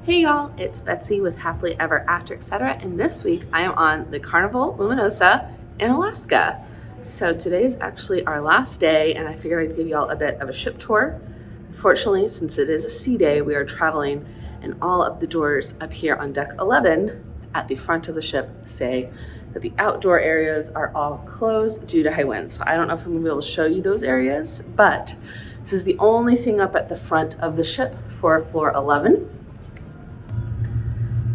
Hey y'all, it's Betsy with Happily Ever After Etc. And this week I am on the Carnival Luminosia in Alaska. So today is actually our last day and I figured I'd give y'all a bit of a ship tour. Unfortunately, since it is a sea day, we are traveling and all of the doors up here on deck 11 at the front of the ship say that the outdoor areas are all closed due to high winds. So I don't know if I'm gonna be able to show you those areas, but this is the only thing up at the front of the ship for floor 11.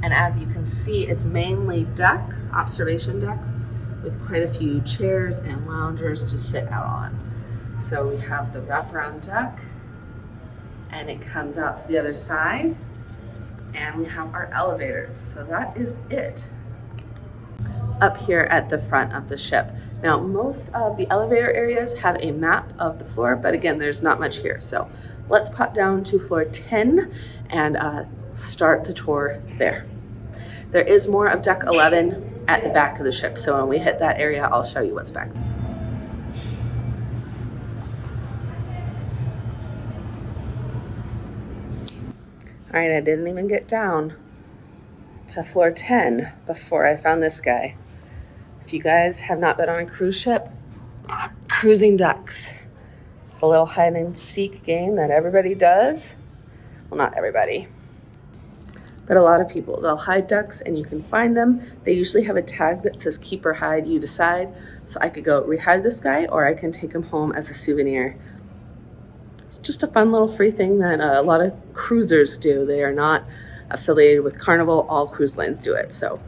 And as you can see, it's mainly deck, observation deck, with quite a few chairs and loungers to sit out on. So we have the wraparound deck, and it comes out to the other side, and we have our elevators. So that is it up here at the front of the ship. Now, most of the elevator areas have a map of the floor, but again, there's not much here. So let's pop down to floor 10 and start the tour there. There is more of deck 11 at the back of the ship. So when we hit that area, I'll show you what's back there. All right, I didn't even get down to floor 10 before I found this guy. If you guys have not been on a cruise ship, cruising ducks. It's a little hide and seek game that everybody does. Well, not everybody, but a lot of people. They'll hide ducks and you can find them. They usually have a tag that says keep or hide, you decide. So I could go rehide this guy or I can take him home as a souvenir. It's just a fun little free thing that a lot of cruisers do. They are not affiliated with Carnival. All cruise lines do it. So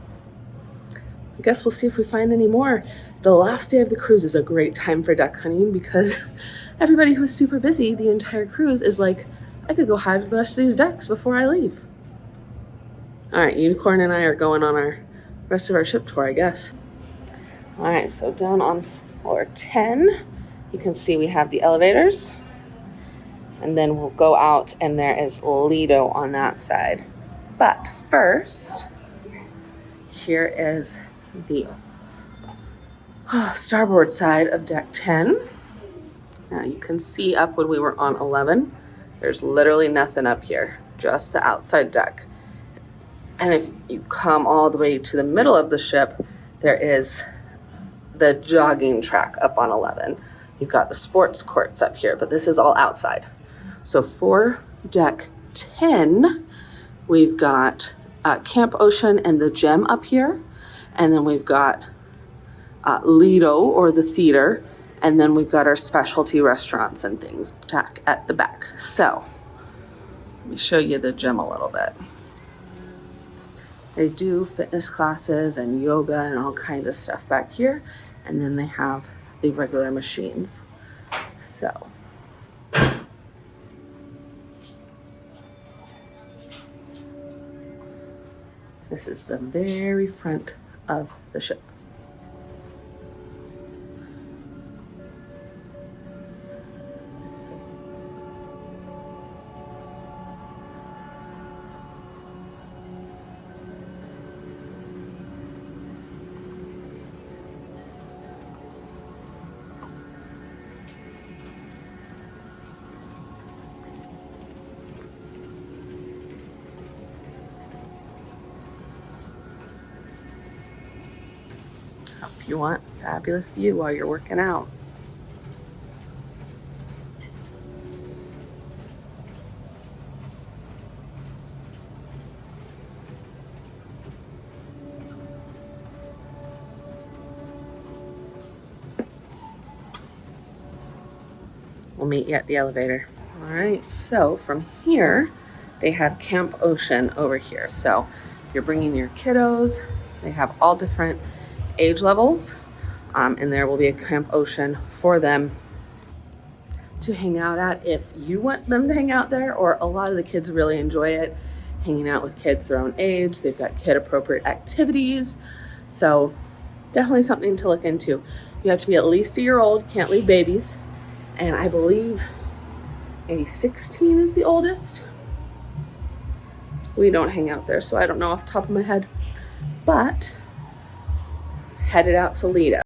I guess we'll see if we find any more. The last day of the cruise is a great time for duck hunting because everybody who's super busy the entire cruise is like, I could go hide with the rest of these ducks before I leave. All right, Unicorn and I are going on our rest of our ship tour, I guess. All right, so down on floor 10, you can see we have the elevators. And then we'll go out and there is Lido on that side. But first, here is the starboard side of deck 10. Now you can see up when we were on 11, there's literally nothing up here, just the outside deck. And if you come all the way to the middle of the ship, there is the jogging track up on 11. You've got the sports courts up here, but this is all outside. So for deck 10, we've got Camp Ocean and the Gem up here. And then we've got Lido or the theater. And then we've got our specialty restaurants and things back at the back. So let me show you the Gem a little bit. They do fitness classes and yoga and all kinds of stuff back here. And then they have the regular machines. So this is the very front of the ship. If you want a fabulous view while you're working out. We'll meet you at the elevator. All right, so from here, they have Camp Ocean over here. So if you're bringing your kiddos, they have all different age levels, and there will be a Camp Ocean for them to hang out at if you want them to hang out there, or a lot of the kids really enjoy it, hanging out with kids their own age. They've got kid-appropriate activities, so definitely something to look into. You have to be at least a year old, can't leave babies, and I believe maybe 16 is the oldest. We don't hang out there, so I don't know off the top of my head, but headed out to Lido.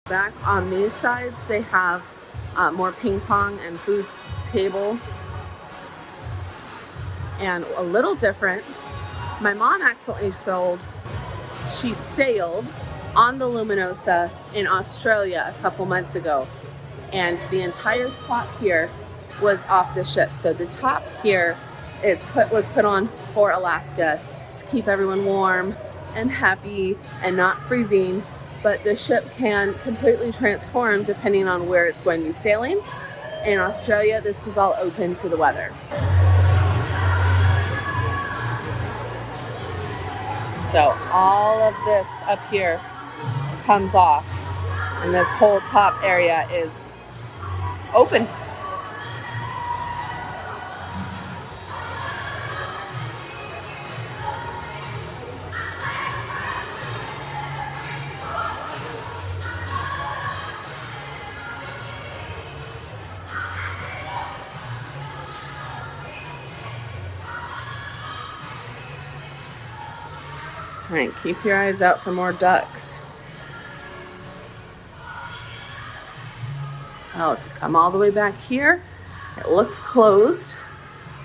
Back on these sides, they have more ping pong and foos table. And a little different, my mom accidentally she sailed on the Luminosia in Australia a couple months ago. And the entire top here was off the ship. So the top here was put on for Alaska to keep everyone warm and happy and not freezing. But the ship can completely transform depending on where it's going to be sailing. In Australia, this was all open to the weather. So all of this up here comes off, and this whole top area is open. All right, keep your eyes out for more ducks. Oh, if you come all the way back here, it looks closed,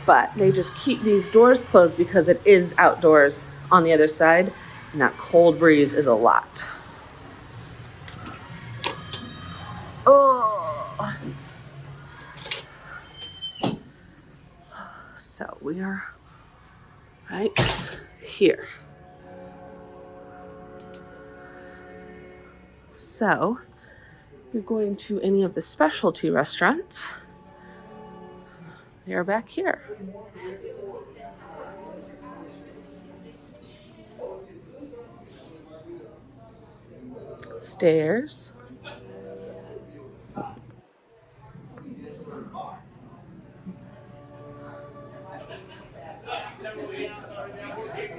but they just keep these doors closed because it is outdoors on the other side, and that cold breeze is a lot. Oh! So we are right here. So, you're going to any of the specialty restaurants, they are back here. Stairs.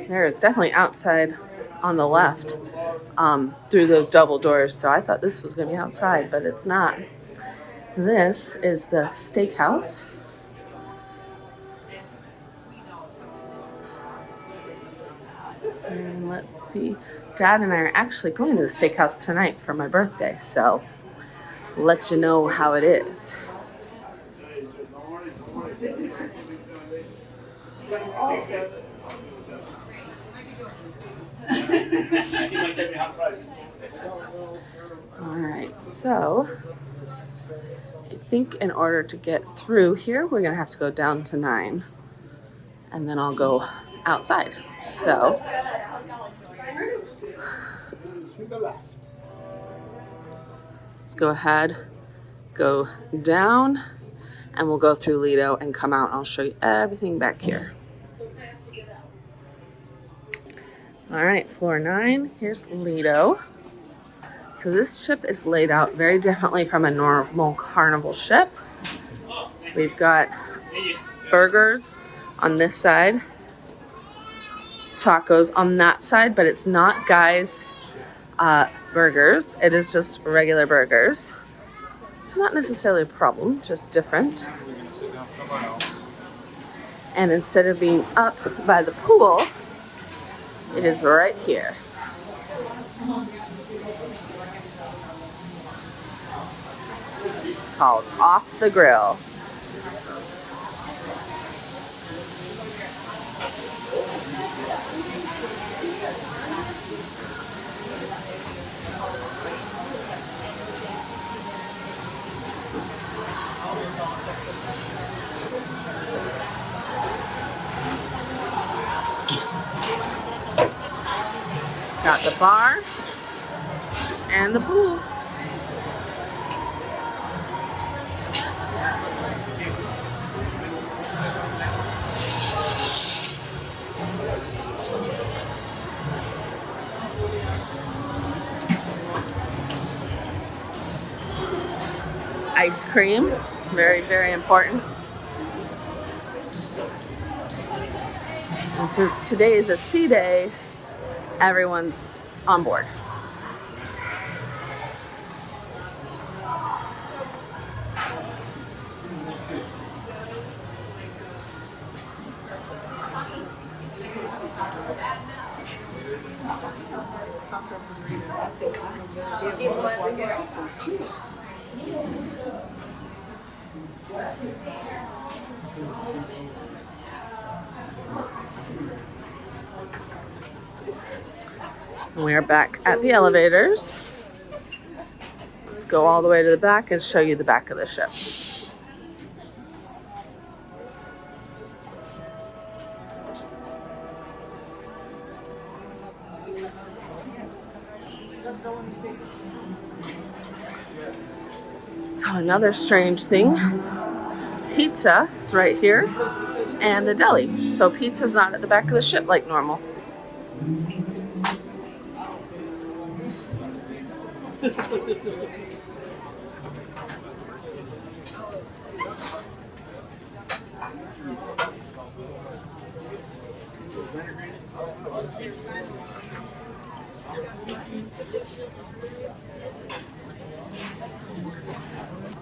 There is definitely outside on the left through those double doors. So I thought this was going to be outside, but it's not. This is the steakhouse. And let's see. Dad and I are actually going to the steakhouse tonight for my birthday. So I'll let you know how it is. All right, so I think in order to get through here, we're gonna have to go down to 9, and then I'll go outside. So let's go ahead, go down, and we'll go through Lido and come out. I'll show you everything back here. All right, floor 9, here's Lido. So this ship is laid out very differently from a normal Carnival ship. We've got burgers on this side, tacos on that side, but it's not Guy's burgers. It is just regular burgers. Not necessarily a problem, just different. And instead of being up by the pool, it is right here. It's called Off the Grill. Got the bar and the pool. Ice cream, very, very important. And since today is a sea day, everyone's on board. We're back at the elevators. Let's go all the way to the back and show you the back of the ship. So another strange thing, pizza is right here and the deli. So pizza's not at the back of the ship like normal.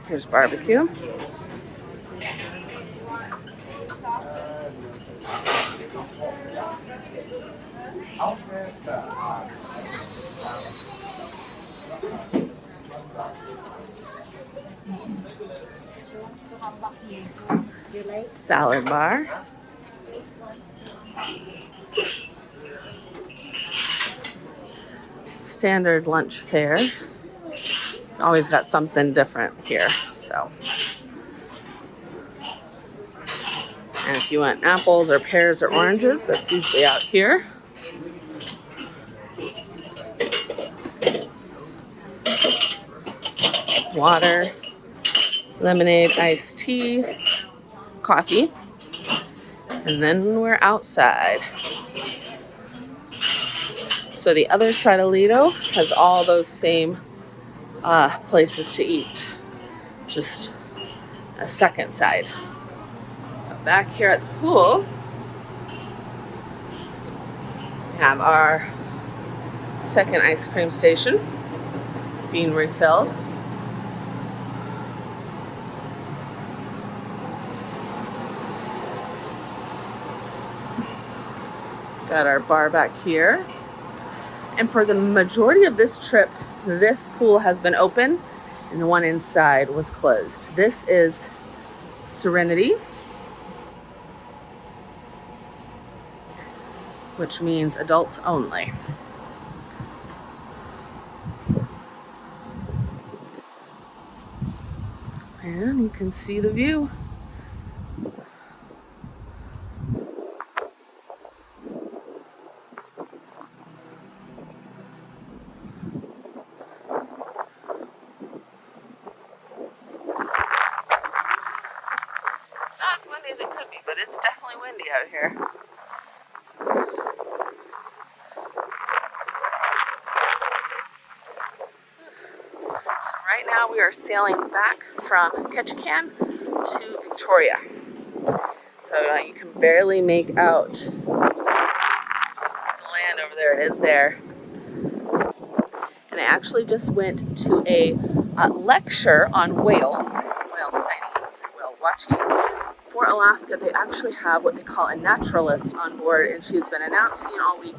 Here's barbecue. Salad bar. Standard lunch fare. Always got something different here, so. And if you want apples or pears or oranges, that's usually out here. Water, lemonade, iced tea, coffee, and then we're outside. So the other side of Lido has all those same places to eat, just a second side. Back here at the pool, we have our second ice cream station being refilled. Got our bar back here. And for the majority of this trip, this pool has been open and the one inside was closed. This is Serenity, which means adults only. And you can see the view. It's not as windy as it could be, but it's definitely windy out here. So right now we are sailing back from Ketchikan to Victoria. So you can barely make out the land over there. It is there. And I actually just went to a lecture on whale sightings, whale watching. For Alaska, they actually have what they call a naturalist on board, and she's been announcing all week,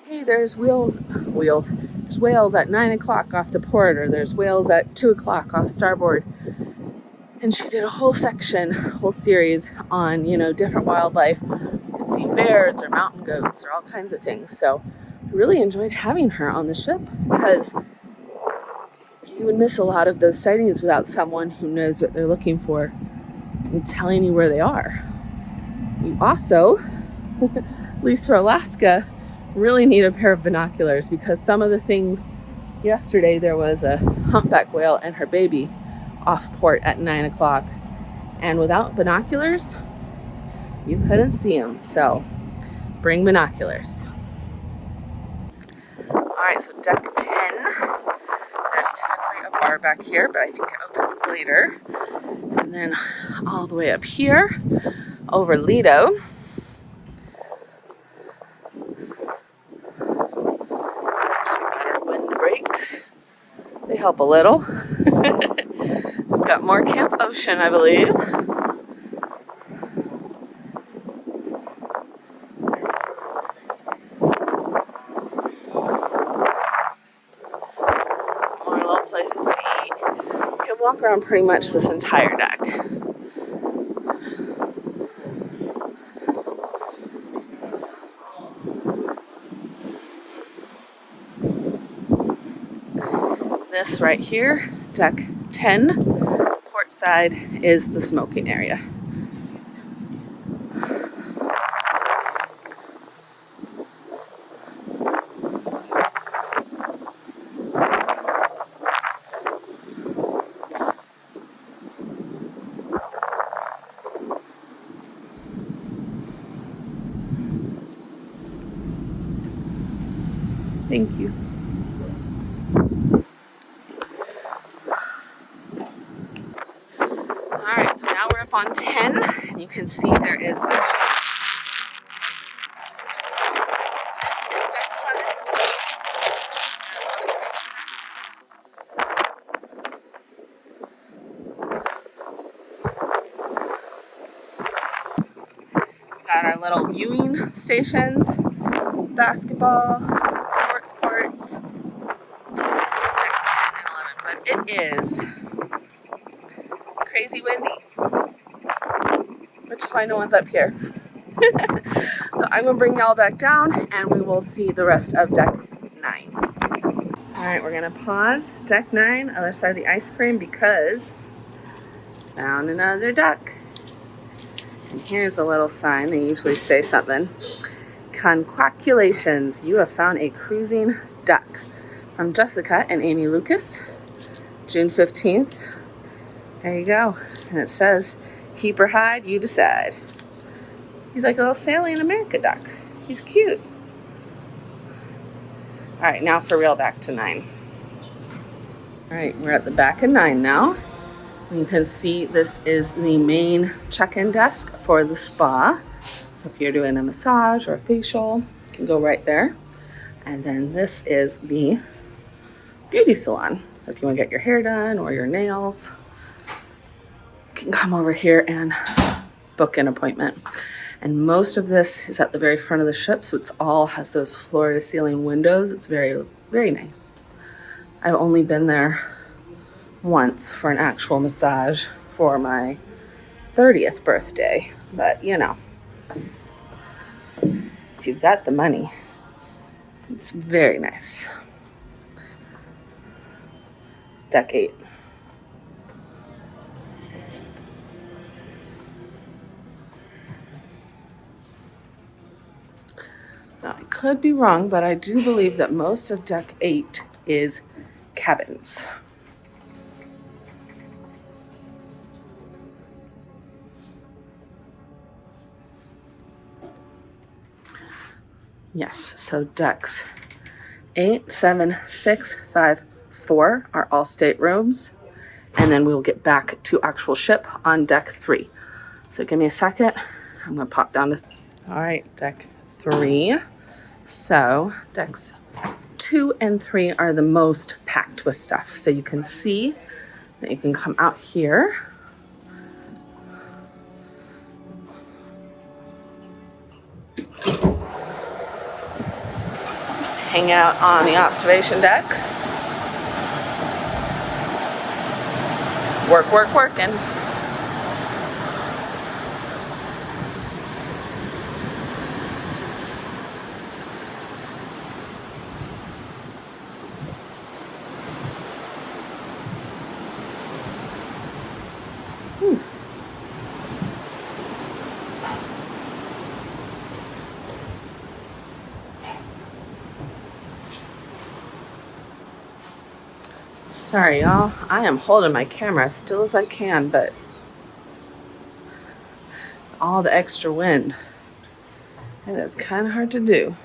hey, there's whales, there's whales at 9 o'clock off the port, or there's whales at 2 o'clock off starboard. And she did a whole series on, different wildlife. You could see bears or mountain goats or all kinds of things. So I really enjoyed having her on the ship because you would miss a lot of those sightings without someone who knows what they're looking for and telling you where they are. You also, at least for Alaska, really need a pair of binoculars because some of the things, yesterday there was a humpback whale and her baby off port at 9 o'clock, and without binoculars you couldn't see them, so bring binoculars. Alright, so deck 10, there's typically a bar back here, but I think it opens later. And then all the way up here over Lido, got our wind brakes. They help a little. We've got more Camp Ocean, I believe. walk around pretty much this entire deck. This right here, deck 10, port side, is the smoking area. Thank you. Alright, so now we're up on 10, and you can see there is the... This is deck 11. Observation deck. Got our little viewing stations, basketball, sports courts, decks 10 and 11, but it is crazy windy, which is why no one's up here. So I'm going to bring y'all back down and we will see the rest of deck 9. Alright, we're going to pause deck 9, other side of the ice cream, because found another duck. And here's a little sign. They usually say something. Congratulations, you have found a cruising duck. From Jessica and Amy Lucas, June 15th. There you go. And it says, keep or hide, you decide. He's like a little Sailing America duck. He's cute. All right, now for real, back to 9. All right, we're at the back of 9 now. You can see this is the main check-in desk for the spa. So if you're doing a massage or a facial, you can go right there. And then this is the beauty salon. So if you want to get your hair done or your nails, you can come over here and book an appointment. And most of this is at the very front of the ship, so it's all has those floor-to-ceiling windows. It's very, very nice. I've only been there once for an actual massage for my 30th birthday, but you know, if you've got the money, it's very nice. Deck 8. Now, I could be wrong, but I do believe that most of deck 8 is cabins. Yes, so decks 8, 7, 6, 5, 4 are all staterooms, and then we will get back to actual ship on deck 3. So give me a second. I'm going to pop down to... All right, deck 3. So decks 2 and 3 are the most packed with stuff. So you can see that you can come out here. Hang out on the observation deck. Working. Sorry, y'all. I am holding my camera as still as I can, but all the extra wind, it is kind of hard to do.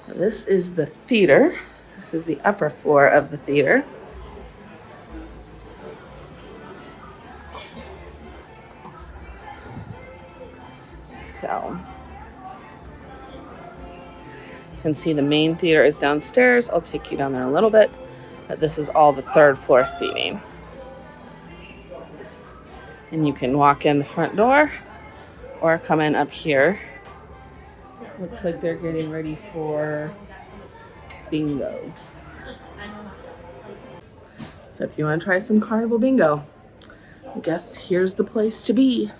This is the theater. This is the upper floor of the theater. So you can see the main theater is downstairs. I'll take you down there a little bit, but this is all the third floor seating. And you can walk in the front door or come in up here. Looks like they're getting ready for bingo. So if you want to try some Carnival bingo, I guess here's the place to be.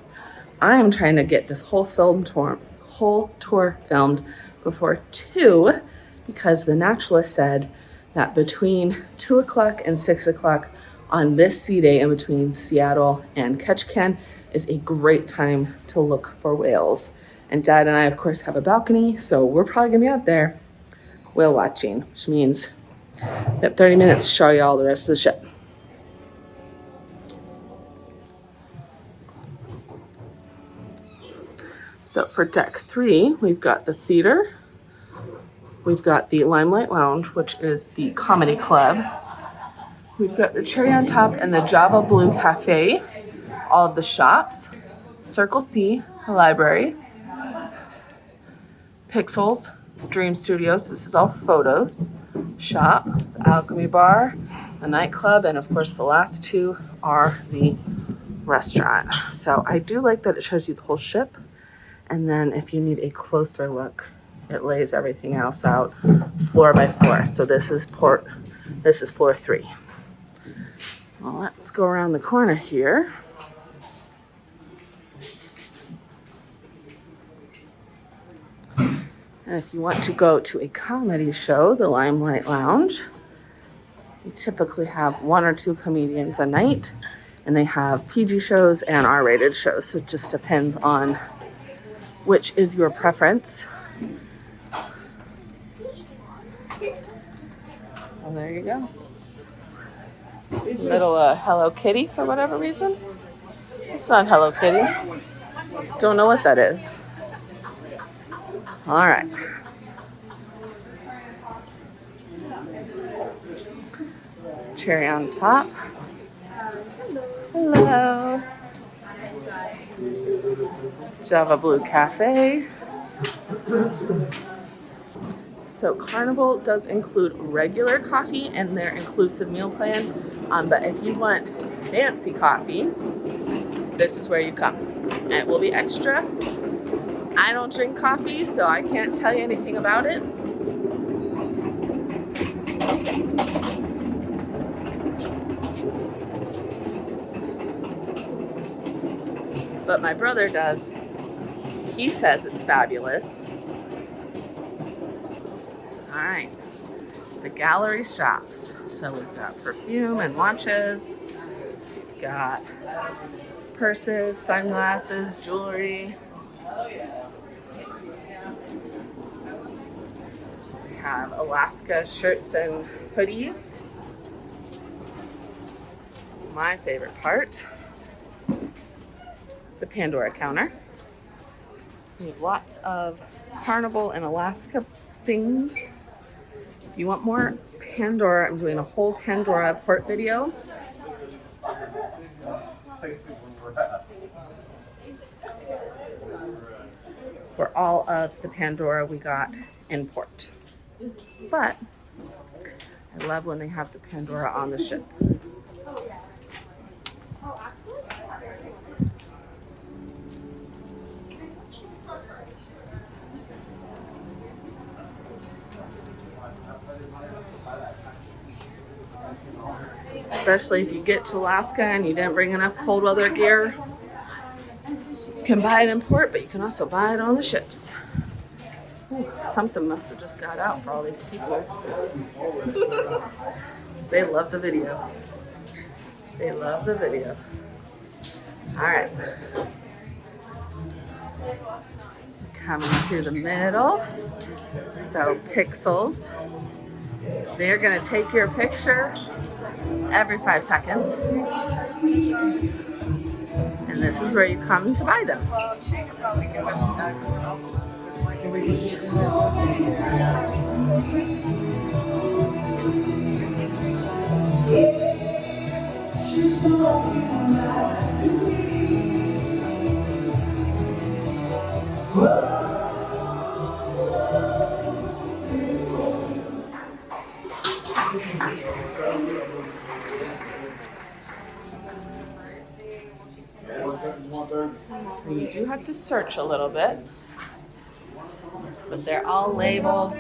I am trying to get this whole tour filmed before 2 because the naturalist said that between 2 o'clock and 6 o'clock on this sea day in between Seattle and Ketchikan is a great time to look for whales. And Dad and I, of course, have a balcony, so we're probably gonna be out there whale watching, which means we have 30 minutes to show you all the rest of the ship. So for deck 3, we've got the theater, we've got the Limelight Lounge, which is the comedy club. We've got the Cherry on Top and the Java Blue Cafe, all of the shops, Circle C, the library, Pixels, Dream Studios, this is all photos, shop, the Alchemy Bar, the nightclub, and of course the last 2 are the restaurant. So I do like that it shows you the whole ship. And then if you need a closer look, it lays everything else out floor by floor. So this is floor 3. Well, let's go around the corner here. And if you want to go to a comedy show, the Limelight Lounge, we typically have 1 or 2 comedians a night, and they have PG shows and R-rated shows. So it just depends on which is your preference. Well, there you go. Little Hello Kitty for whatever reason. It's not Hello Kitty. Don't know what that is. All right. Cherry on Top. Hello. Java Blue Cafe. So Carnival does include regular coffee in their inclusive meal plan, but if you want fancy coffee, this is where you come. And it will be extra. I don't drink coffee, so I can't tell you anything about it. Excuse me. But my brother does. He says it's fabulous. All right, the gallery shops. So we've got perfume and watches. We've got purses, sunglasses, jewelry. We have Alaska shirts and hoodies. My favorite part, the Pandora counter. We have lots of Carnival and Alaska things. If you want more Pandora, I'm doing a whole Pandora port video. For all of the Pandora we got in port. But I love when they have the Pandora on the ship. Especially if you get to Alaska and you didn't bring enough cold weather gear. You can buy it in port, but you can also buy it on the ships. Ooh, something must have just got out for all these people. They love the video. They love the video. All right. Coming to the middle. So Pixels. They're going to take your picture every 5 seconds. And this is where you come to buy them. Excuse me. You do have to search a little bit, but they're all labeled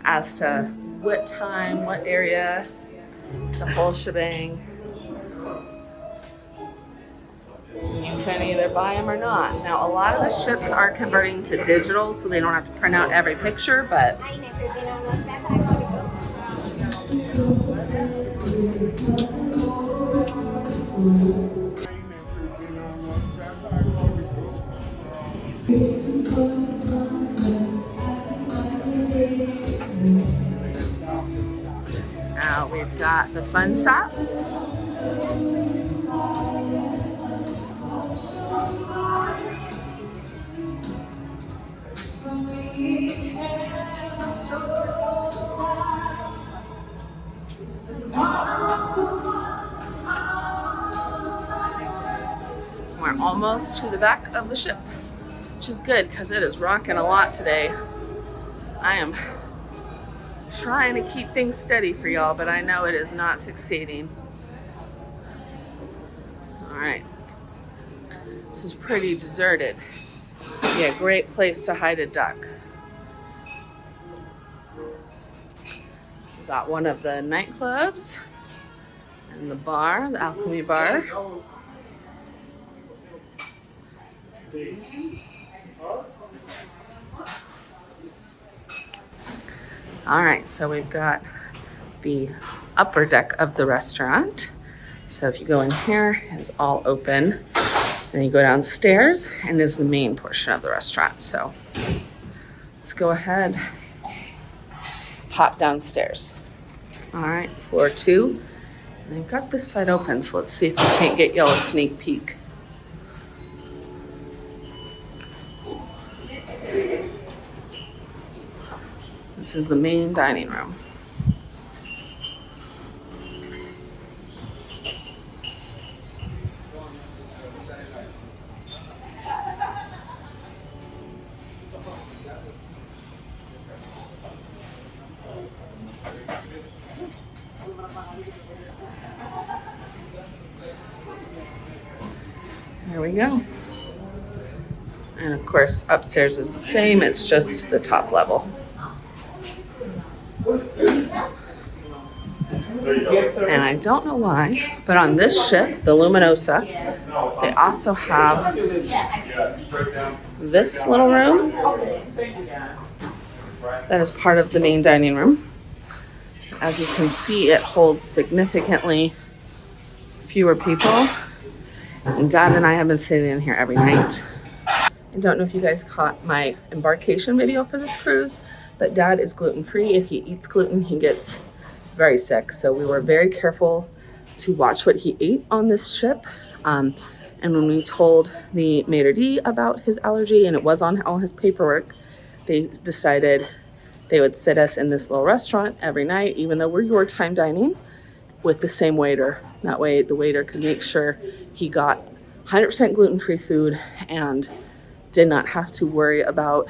as to what time, what area, the whole shebang. You can either buy them or not. Now, a lot of the ships are converting to digital, so they don't have to print out every picture, but I never been on one. That's I want now we've got the fun shops. We're almost to the back of the ship, which is good because it is rocking a lot today. I am trying to keep things steady for y'all, but I know it is not succeeding. All right, this is pretty deserted. Yeah, great place to hide a duck. Got one of the nightclubs and the bar, the Alchemy Bar. All right, so we've got the upper deck of the restaurant. So if you go in here, it's all open. Then you go downstairs and is the main portion of the restaurant. So let's go ahead, pop downstairs. All right, floor 2. And they've got this side open, so let's see if we can't get y'all a sneak peek. This is the main dining room. There we go. And of course, upstairs is the same, it's just the top level. And I don't know why, but on this ship, the Luminosia, they also have this little room that is part of the main dining room. As you can see, it holds significantly fewer people. And Dad and I have been sitting in here every night. I don't know if you guys caught my embarkation video for this cruise, but Dad is gluten-free. If he eats gluten, he gets very sick. So we were very careful to watch what he ate on this ship. And when we told the maitre d' about his allergy, and it was on all his paperwork, they decided they would sit us in this little restaurant every night, even though we were time dining, with the same waiter. That way the waiter could make sure he got 100% gluten-free food and did not have to worry about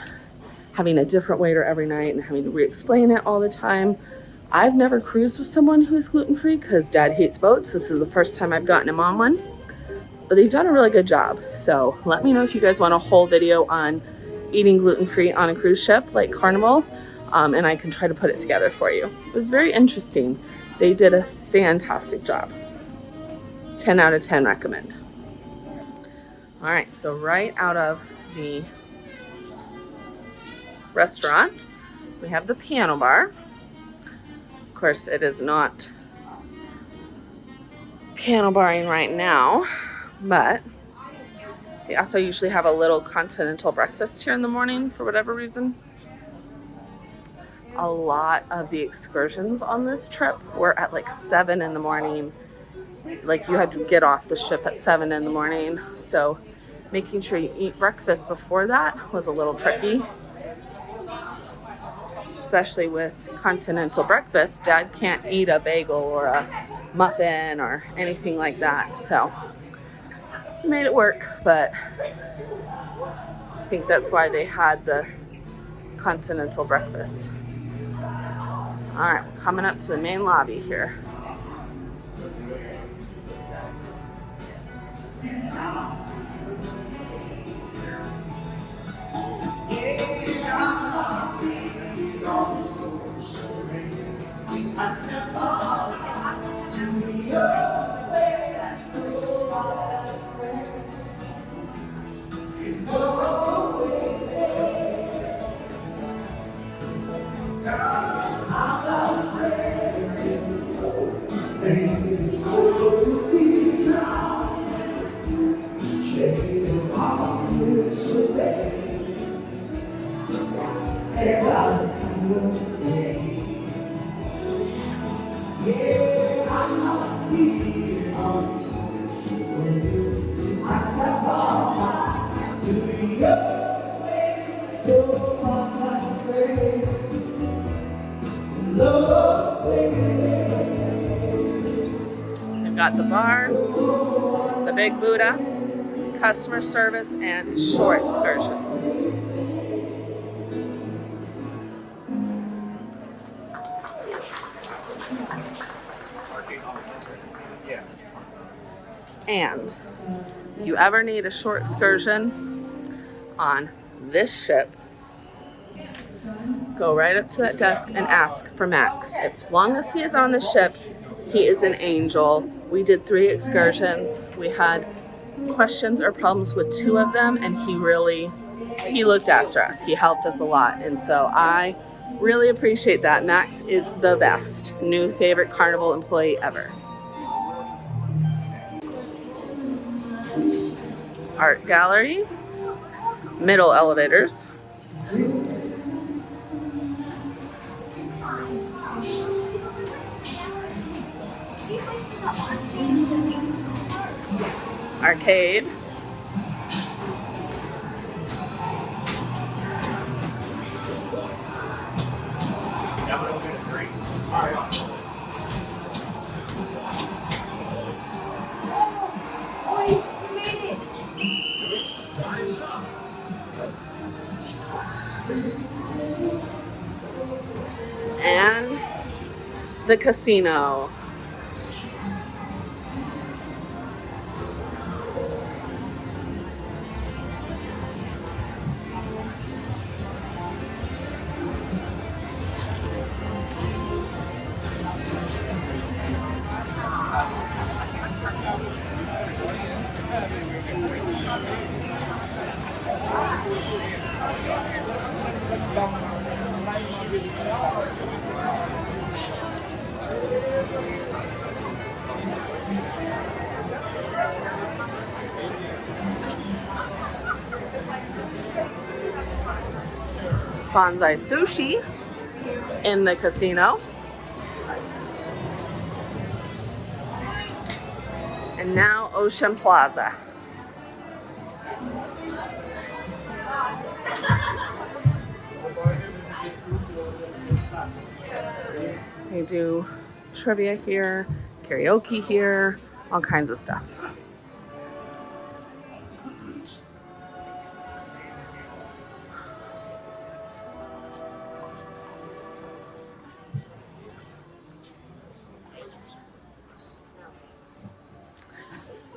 having a different waiter every night and having to re-explain it all the time. I've never cruised with someone who's gluten-free because Dad hates boats. This is the first time I've gotten him on one, but they've done a really good job. So let me know if you guys want a whole video on eating gluten-free on a cruise ship like Carnival, and I can try to put it together for you. It was very interesting. They did a fantastic job. 10 out of 10 recommend. All right, so right out of the restaurant, we have the piano bar. Of course, it is not piano barring right now, but they also usually have a little continental breakfast here in the morning for whatever reason. A lot of the excursions on this trip were at like 7 in the morning. Like you had to get off the ship at 7 in the morning. So making sure you eat breakfast before that was a little tricky. Especially with continental breakfast, Dad can't eat a bagel or a muffin or anything like that. So we made it work, but I think that's why they had the continental breakfast. All right, we're coming up to the main lobby here. They've got the bar, the big Buddha, customer service, and shore excursions. And if you ever need a short excursion on this ship, go right up to that desk and ask for Max. As long as he is on the ship, he is an angel. We did 3 excursions. We had questions or problems with 2 of them, and he looked after us. He helped us a lot, and so I really appreciate that. Max is the best. New favorite Carnival employee ever. Art gallery, middle elevators, arcade, and the casino. Bonsai sushi in the casino. And now Ocean Plaza. They do trivia here, karaoke here, all kinds of stuff.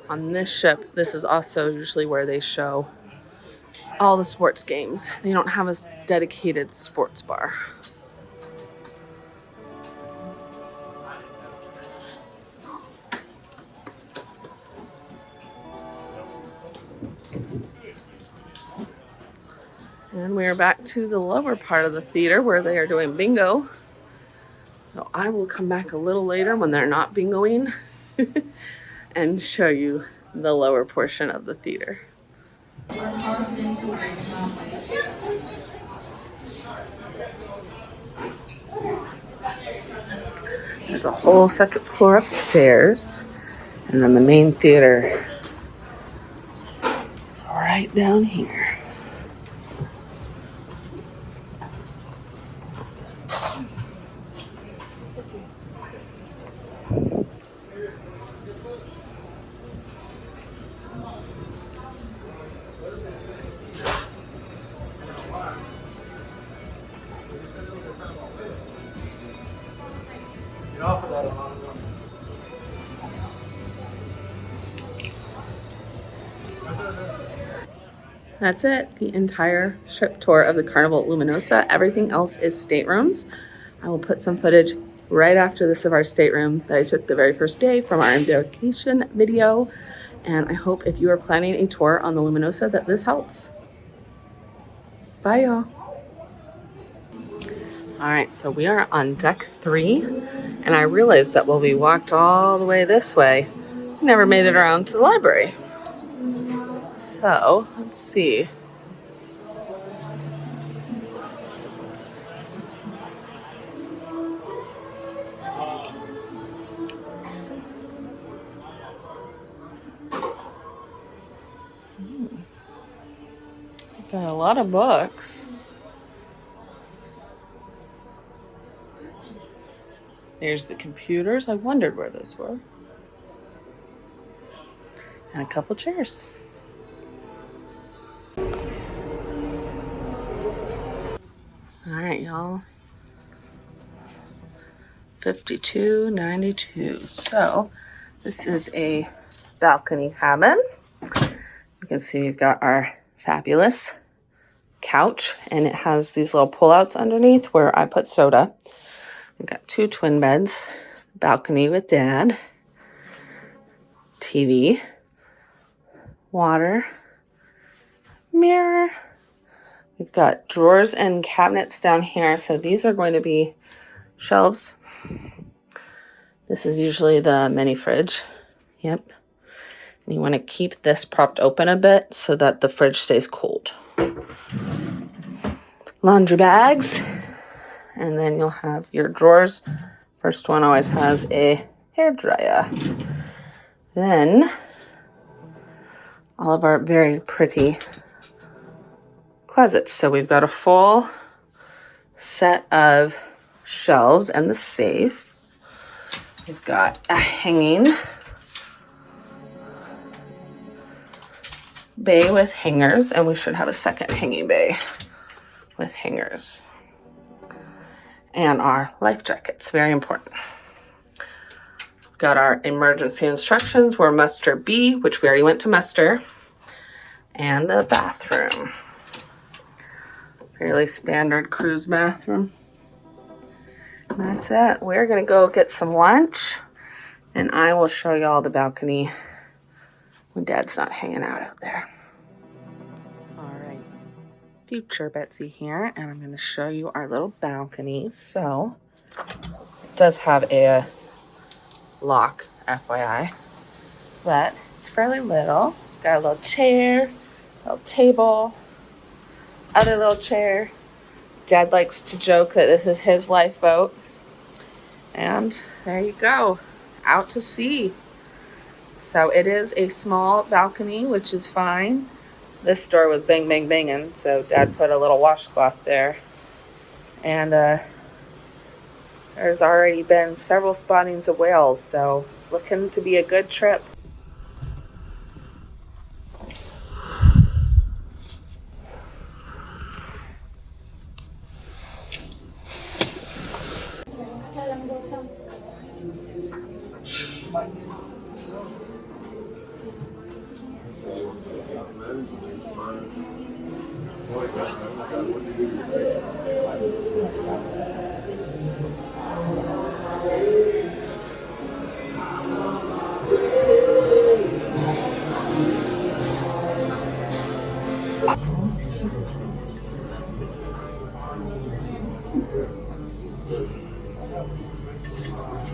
On this ship, this is also usually where they show all the sports games. They don't have a dedicated sports bar. And we are back to the lower part of the theater where they are doing bingo. So I will come back a little later when they're not bingoing and show you the lower portion of the theater. There's a whole second floor upstairs, and then the main theater is right down here. That's it, the entire ship tour of the Carnival Luminosia. Everything else is staterooms. I will put some footage right after this of our stateroom that I took the very first day from our Embarkation video. And I hope if you are planning a tour on the Luminosia that this helps. Bye, y'all. All right, so we are on deck 3, and I realized that while we walked all the way this way, we never made it around to the library. So, let's see. Got a lot of books. There's the computers. I wondered where those were. And a couple chairs. All right, y'all. 52.92. So this is a balcony cabin. You can see we've got our fabulous couch, and it has these little pullouts underneath where I put soda. We've got 2 twin beds, balcony with Dad, TV, water, mirror. We've got drawers and cabinets down here. So these are going to be shelves. This is usually the mini fridge. Yep. And you want to keep this propped open a bit so that the fridge stays cold. Laundry bags. And then you'll have your drawers. First one always has a hair dryer. Then all of our very pretty closets. So we've got a full set of shelves and the safe. We've got a hanging bay with hangers, and we should have a second hanging bay with hangers. And our life jackets, very important. Got our emergency instructions. We're muster B, which we already went to muster, and the bathroom. Fairly standard cruise bathroom. And that's it. We're gonna go get some lunch, and I will show you all the balcony when Dad's not hanging out there. All right, future Betsy here, and I'm gonna show you our little balcony. So it does have a lock, FYI, but it's fairly little. Got a little chair, little table, other little chair. Dad likes to joke that this is his lifeboat. And there you go, out to sea. So it is a small balcony, which is fine. This door was bang, bang, banging, so Dad put a little washcloth there. And there's already been several spottings of whales, so it's looking to be a good trip.